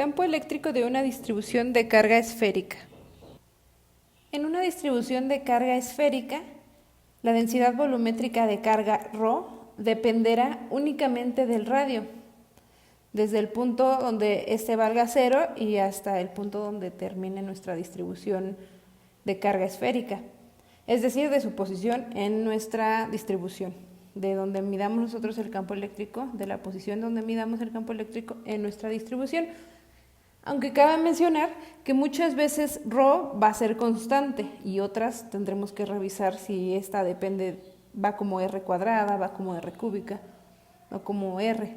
Campo eléctrico de una distribución de carga esférica. En una distribución de carga esférica, la densidad volumétrica de carga ρ dependerá únicamente del radio, desde el punto donde este valga 0 y hasta el punto donde termine nuestra distribución de carga esférica, es decir, de su posición en nuestra distribución, de donde midamos nosotros el campo eléctrico, de la posición donde midamos el campo eléctrico en nuestra distribución. Aunque cabe mencionar que muchas veces ρ va a ser constante y otras tendremos que revisar si esta depende, va como r cuadrada, va como r cúbica o como r.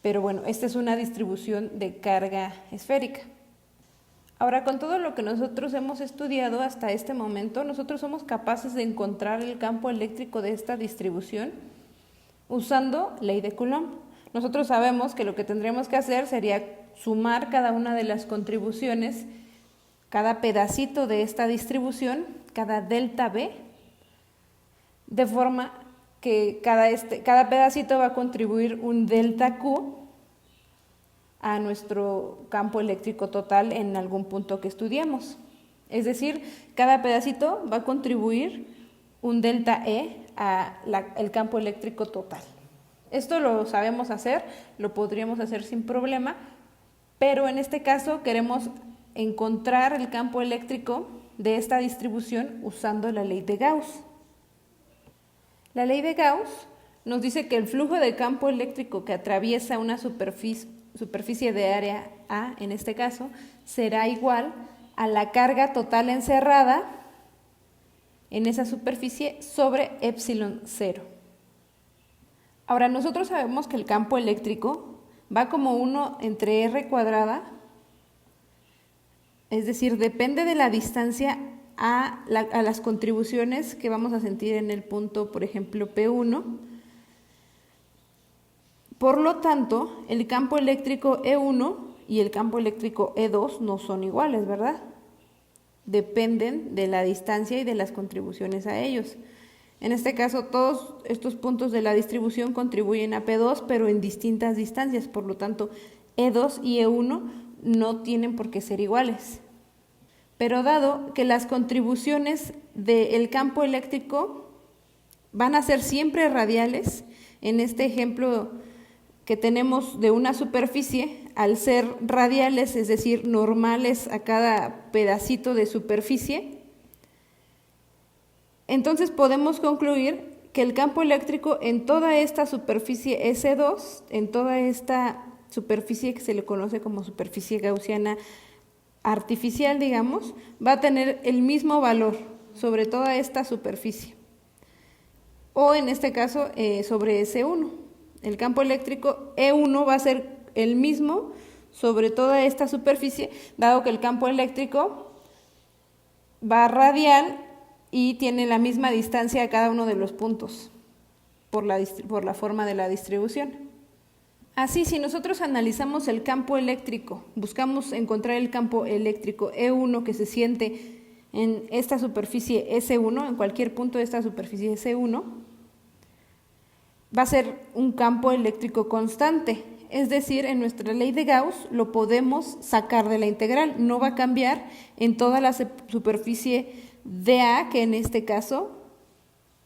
Pero bueno, esta es una distribución de carga esférica. Ahora, con todo lo que nosotros hemos estudiado hasta este momento, nosotros somos capaces de encontrar el campo eléctrico de esta distribución usando ley de Coulomb. Nosotros sabemos que lo que tendríamos que hacer sería sumar cada una de las contribuciones, cada pedacito de esta distribución, cada delta B, de forma que cada pedacito va a contribuir un delta Q a nuestro campo eléctrico total en algún punto que estudiemos. Es decir, cada pedacito va a contribuir un delta E al campo eléctrico total. Esto lo sabemos hacer, lo podríamos hacer sin problema, pero en este caso queremos encontrar el campo eléctrico de esta distribución usando la ley de Gauss. La ley de Gauss nos dice que el flujo de campo eléctrico que atraviesa una superficie de área A, en este caso, será igual a la carga total encerrada en esa superficie sobre epsilon 0. Ahora, nosotros sabemos que el campo eléctrico va como 1 entre r cuadrada, es decir, depende de la distancia a las contribuciones que vamos a sentir en el punto, por ejemplo, P1. Por lo tanto, el campo eléctrico E1 y el campo eléctrico E2 no son iguales, ¿verdad? Dependen de la distancia y de las contribuciones a ellos. En este caso, todos estos puntos de la distribución contribuyen a P2, pero en distintas distancias. Por lo tanto, E2 y E1 no tienen por qué ser iguales. Pero dado que las contribuciones del campo eléctrico van a ser siempre radiales, en este ejemplo que tenemos de una superficie, al ser radiales, es decir, normales a cada pedacito de superficie, entonces podemos concluir que el campo eléctrico en toda esta superficie S2, en toda esta superficie que se le conoce como superficie gaussiana artificial, digamos, va a tener el mismo valor sobre toda esta superficie. O en este caso, sobre S1. El campo eléctrico E1 va a ser el mismo sobre toda esta superficie, dado que el campo eléctrico va radial y tiene la misma distancia a cada uno de los puntos por la forma de la distribución. Así, si nosotros analizamos el campo eléctrico, buscamos encontrar el campo eléctrico E1 que se siente en esta superficie S1, en cualquier punto de esta superficie S1, va a ser un campo eléctrico constante, es decir, en nuestra ley de Gauss lo podemos sacar de la integral, no va a cambiar en toda la superficie dA, que en este caso,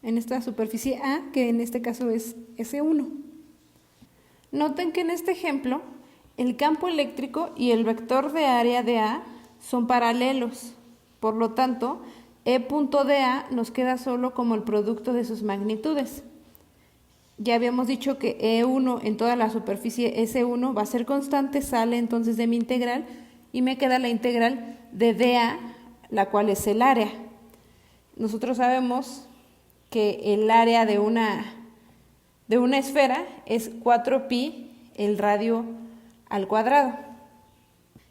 en esta superficie A, que en este caso es S1. Noten que en este ejemplo, el campo eléctrico y el vector de área de A son paralelos, por lo tanto, E punto de A nos queda solo como el producto de sus magnitudes. Ya habíamos dicho que E1 en toda la superficie S1 va a ser constante, sale entonces de mi integral y me queda la integral de dA, la cual es el área. Nosotros sabemos que el área de una esfera es 4pi el radio al cuadrado.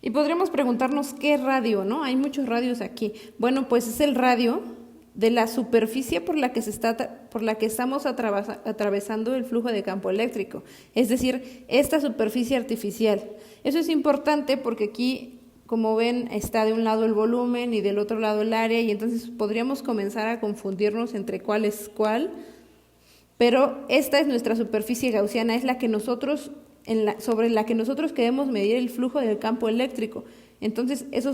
Y podríamos preguntarnos qué radio, ¿no? Hay muchos radios aquí. Bueno, pues es el radio de la superficie por la que estamos atravesando el flujo de campo eléctrico, es decir, esta superficie artificial. Eso es importante porque aquí, como ven, está de un lado el volumen y del otro lado el área, y entonces podríamos comenzar a confundirnos entre cuál es cuál, pero esta es nuestra superficie gaussiana, es la que nosotros sobre la que nosotros queremos medir el flujo del campo eléctrico. Entonces, eso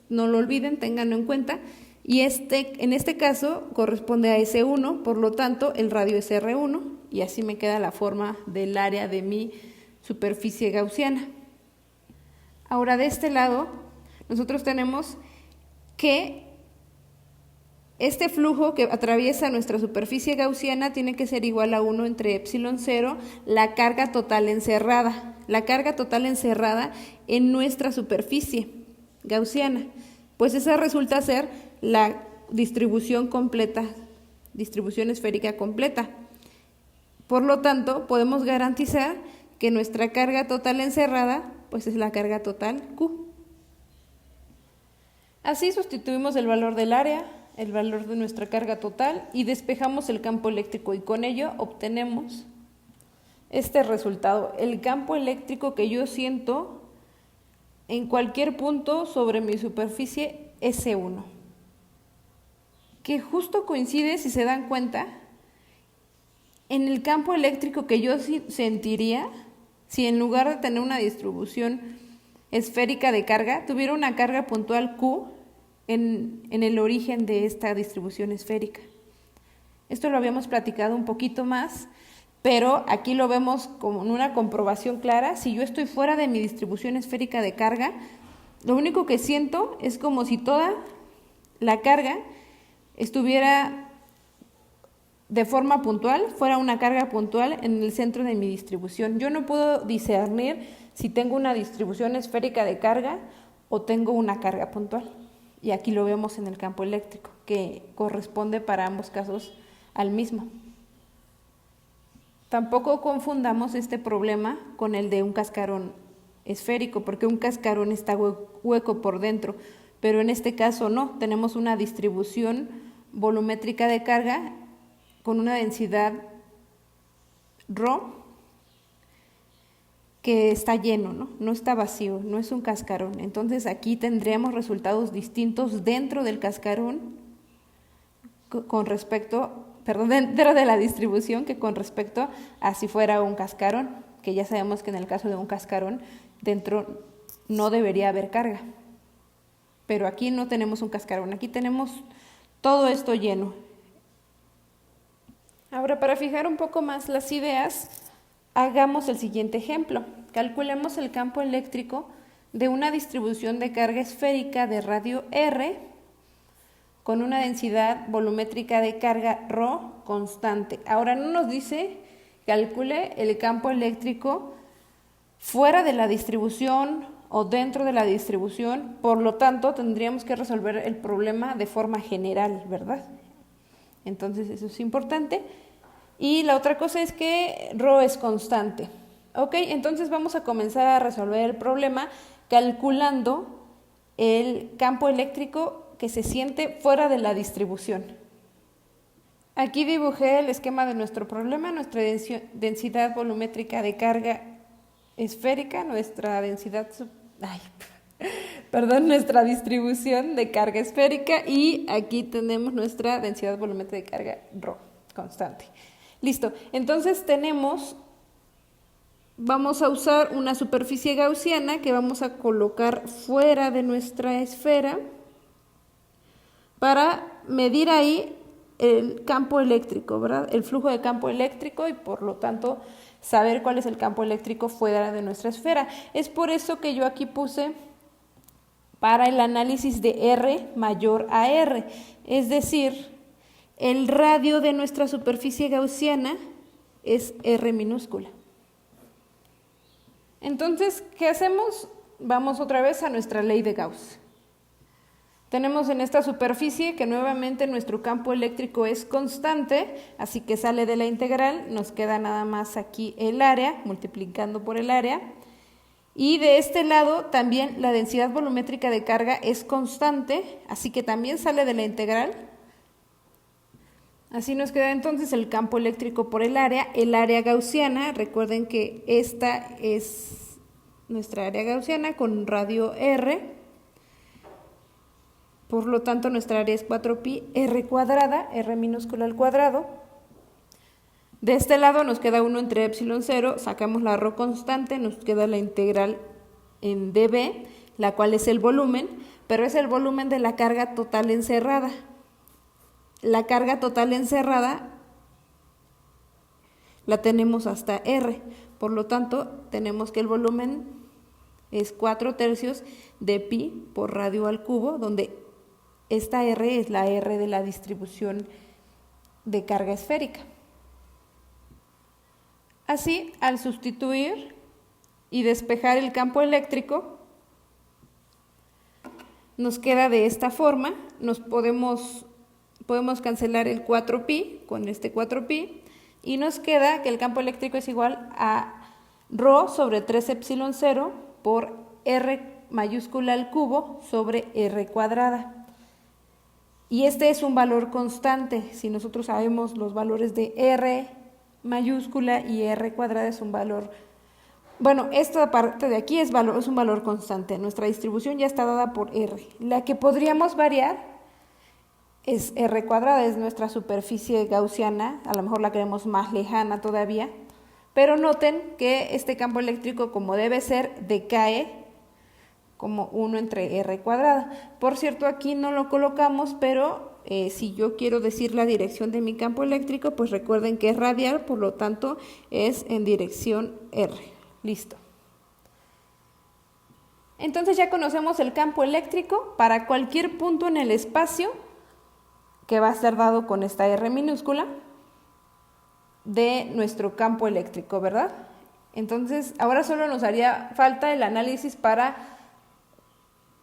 no lo olviden, ténganlo en cuenta. Y en este caso corresponde a S1, por lo tanto el radio es R1, y así me queda la forma del área de mi superficie gaussiana. Ahora de este lado, nosotros tenemos que este flujo que atraviesa nuestra superficie gaussiana tiene que ser igual a 1 entre epsilon 0, la carga total encerrada. La carga total encerrada en nuestra superficie gaussiana. Pues esa resulta ser la distribución completa, distribución esférica completa. Por lo tanto, podemos garantizar que nuestra carga total encerrada pues es la carga total Q. Así sustituimos el valor del área, el valor de nuestra carga total y despejamos el campo eléctrico y con ello obtenemos este resultado. El campo eléctrico que yo siento en cualquier punto sobre mi superficie S1, que justo coincide, si se dan cuenta, en el campo eléctrico que yo sentiría si en lugar de tener una distribución esférica de carga, tuviera una carga puntual Q en el origen de esta distribución esférica. Esto lo habíamos platicado un poquito más, pero aquí lo vemos como una comprobación clara. Si yo estoy fuera de mi distribución esférica de carga, lo único que siento es como si toda la carga estuviera de forma puntual, fuera una carga puntual en el centro de mi distribución. Yo no puedo discernir si tengo una distribución esférica de carga o tengo una carga puntual. Y aquí lo vemos en el campo eléctrico, que corresponde para ambos casos al mismo. Tampoco confundamos este problema con el de un cascarón esférico, porque un cascarón está hueco por dentro, pero en este caso no, tenemos una distribución volumétrica de carga con una densidad ρ que está lleno, no está vacío, no es un cascarón. Entonces aquí tendríamos resultados distintos dentro del cascarón dentro de la distribución que con respecto a si fuera un cascarón, que ya sabemos que en el caso de un cascarón dentro no debería haber carga. Pero aquí no tenemos un cascarón, aquí tenemos todo esto lleno. Ahora, para fijar un poco más las ideas, hagamos el siguiente ejemplo. Calculemos el campo eléctrico de una distribución de carga esférica de radio R con una densidad volumétrica de carga ρ constante. Ahora no nos dice calcule el campo eléctrico fuera de la distribución o dentro de la distribución, por lo tanto tendríamos que resolver el problema de forma general, ¿verdad? Entonces eso es importante. Y la otra cosa es que ρ es constante. Ok, entonces vamos a comenzar a resolver el problema calculando el campo eléctrico que se siente fuera de la distribución. Aquí dibujé el esquema de nuestro problema, nuestra densidad volumétrica de carga esférica, nuestra distribución de carga esférica, y aquí tenemos nuestra densidad volumétrica de carga ρ constante. Listo, entonces vamos a usar una superficie gaussiana que vamos a colocar fuera de nuestra esfera para medir ahí el campo eléctrico, ¿verdad? El flujo de campo eléctrico y por lo tanto saber cuál es el campo eléctrico fuera de nuestra esfera. Es por eso que yo aquí puse para el análisis de R mayor a R, es decir, el radio de nuestra superficie gaussiana es R minúscula. Entonces, ¿qué hacemos? Vamos otra vez a nuestra ley de Gauss. Tenemos en esta superficie que nuevamente nuestro campo eléctrico es constante, así que sale de la integral, nos queda nada más aquí el área, multiplicando por el área. Y de este lado también la densidad volumétrica de carga es constante, así que también sale de la integral. Así nos queda entonces el campo eléctrico por el área gaussiana. Recuerden que esta es nuestra área gaussiana con radio R. Por lo tanto, nuestra área es 4pi r cuadrada, r minúscula al cuadrado, De este lado nos queda 1 entre epsilon 0, sacamos la ρ constante, nos queda la integral en dB, la cual es el volumen, pero es el volumen de la carga total encerrada. La carga total encerrada la tenemos hasta R, por lo tanto tenemos que el volumen es 4/3 de pi por radio al cubo, donde esta R es la R de la distribución de carga esférica. Así, al sustituir y despejar el campo eléctrico, nos queda de esta forma, podemos cancelar el 4pi con este 4pi, y nos queda que el campo eléctrico es igual a ρ sobre 3 epsilon 0 por R mayúscula al cubo sobre R cuadrada. Y este es un valor constante. Si nosotros sabemos los valores de R mayúscula y R cuadrada es un valor, bueno, esta parte de aquí es un valor constante. Nuestra distribución ya está dada por R. La que podríamos variar es R cuadrada, es nuestra superficie gaussiana, a lo mejor la queremos más lejana todavía, pero noten que este campo eléctrico, como debe ser, decae como 1 entre R cuadrada. Por cierto, aquí no lo colocamos, pero si yo quiero decir la dirección de mi campo eléctrico, pues recuerden que es radial, por lo tanto es en dirección R. Listo. Entonces ya conocemos el campo eléctrico para cualquier punto en el espacio que va a ser dado con esta R minúscula de nuestro campo eléctrico, ¿verdad? Entonces ahora solo nos haría falta el análisis para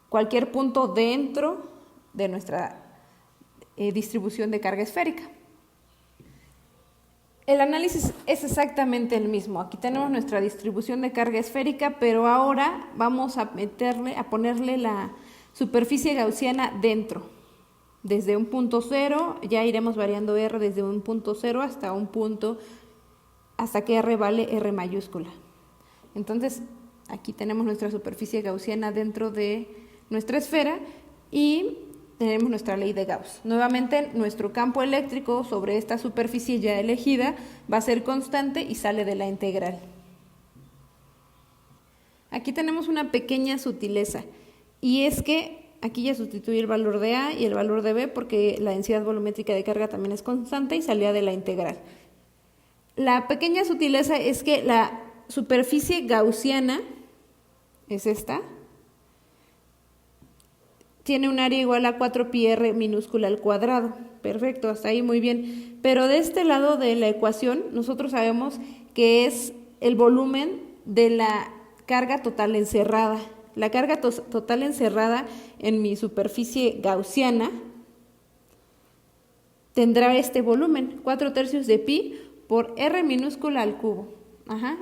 cualquier punto dentro de nuestra distribución de carga esférica. El análisis es exactamente el mismo. Aquí tenemos nuestra distribución de carga esférica, pero ahora vamos a ponerle la superficie gaussiana dentro. Desde un punto 0, ya iremos variando R desde un punto 0 hasta un punto, hasta que R vale R mayúscula. Entonces, aquí tenemos nuestra superficie gaussiana dentro de nuestra esfera y tenemos nuestra ley de Gauss. Nuevamente, nuestro campo eléctrico sobre esta superficie ya elegida va a ser constante y sale de la integral. Aquí tenemos una pequeña sutileza, y es que aquí ya sustituí el valor de A y el valor de B porque la densidad volumétrica de carga también es constante y salía de la integral. La pequeña sutileza es que la superficie gaussiana es esta. Tiene un área igual a 4πr minúscula al cuadrado. Perfecto, hasta ahí muy bien. Pero de este lado de la ecuación, nosotros sabemos que es el volumen de la carga total encerrada. La carga total encerrada en mi superficie gaussiana tendrá este volumen, 4/3 de pi por R minúscula al cubo.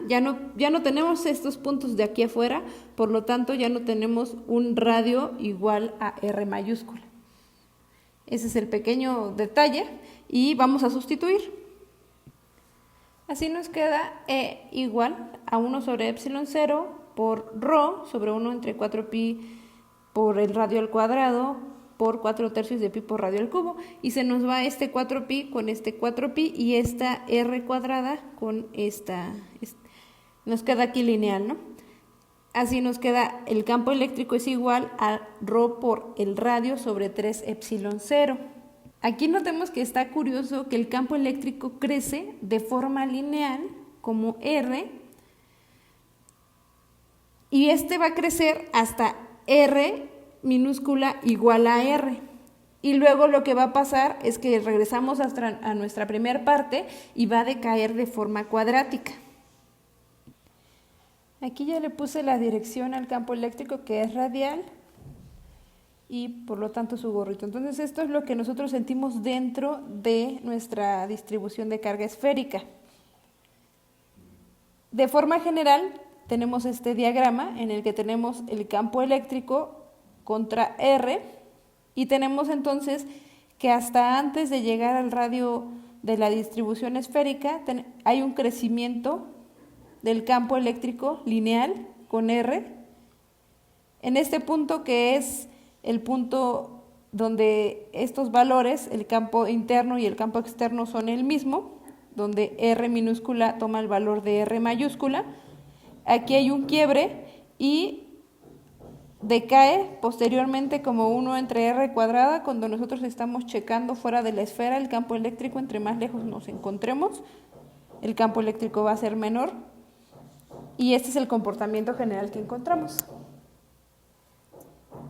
Ya no tenemos estos puntos de aquí afuera, por lo tanto ya no tenemos un radio igual a R mayúscula. Ese es el pequeño detalle y vamos a sustituir. Así nos queda E igual a 1 sobre epsilon 0 por ρ sobre 1 entre 4pi por el radio al cuadrado por 4/3 de pi por radio al cubo, y se nos va este 4pi con este 4pi y esta R cuadrada con esta, nos queda aquí lineal, ¿no? Así nos queda, el campo eléctrico es igual a ρ por el radio sobre 3 epsilon 0. Aquí notemos que está curioso que el campo eléctrico crece de forma lineal como R, y este va a crecer hasta R minúscula igual a R. Y luego lo que va a pasar es que regresamos a nuestra primera parte y va a decaer de forma cuadrática. Aquí ya le puse la dirección al campo eléctrico, que es radial, y por lo tanto su gorrito. Entonces esto es lo que nosotros sentimos dentro de nuestra distribución de carga esférica. De forma general tenemos este diagrama en el que tenemos el campo eléctrico contra R, y tenemos entonces que hasta antes de llegar al radio de la distribución esférica hay un crecimiento del campo eléctrico lineal con R. En este punto, que es el punto donde estos valores, el campo interno y el campo externo, son el mismo, donde R minúscula toma el valor de R mayúscula. Aquí hay un quiebre y decae posteriormente como 1 entre R cuadrada cuando nosotros estamos checando fuera de la esfera el campo eléctrico. Entre más lejos nos encontremos, el campo eléctrico va a ser menor, y este es el comportamiento general que encontramos.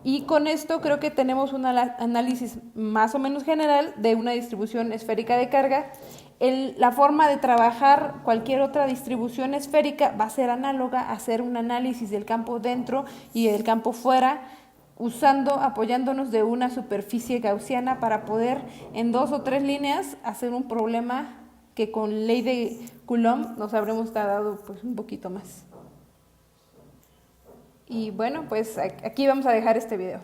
Y con esto creo que tenemos un análisis más o menos general de una distribución esférica de carga. La forma de trabajar cualquier otra distribución esférica va a ser análoga a hacer un análisis del campo dentro y del campo fuera, apoyándonos de una superficie gaussiana para poder en 2 o 3 líneas hacer un problema que con ley de Coulomb nos habremos tardado pues un poquito más. Y bueno, pues aquí vamos a dejar este video.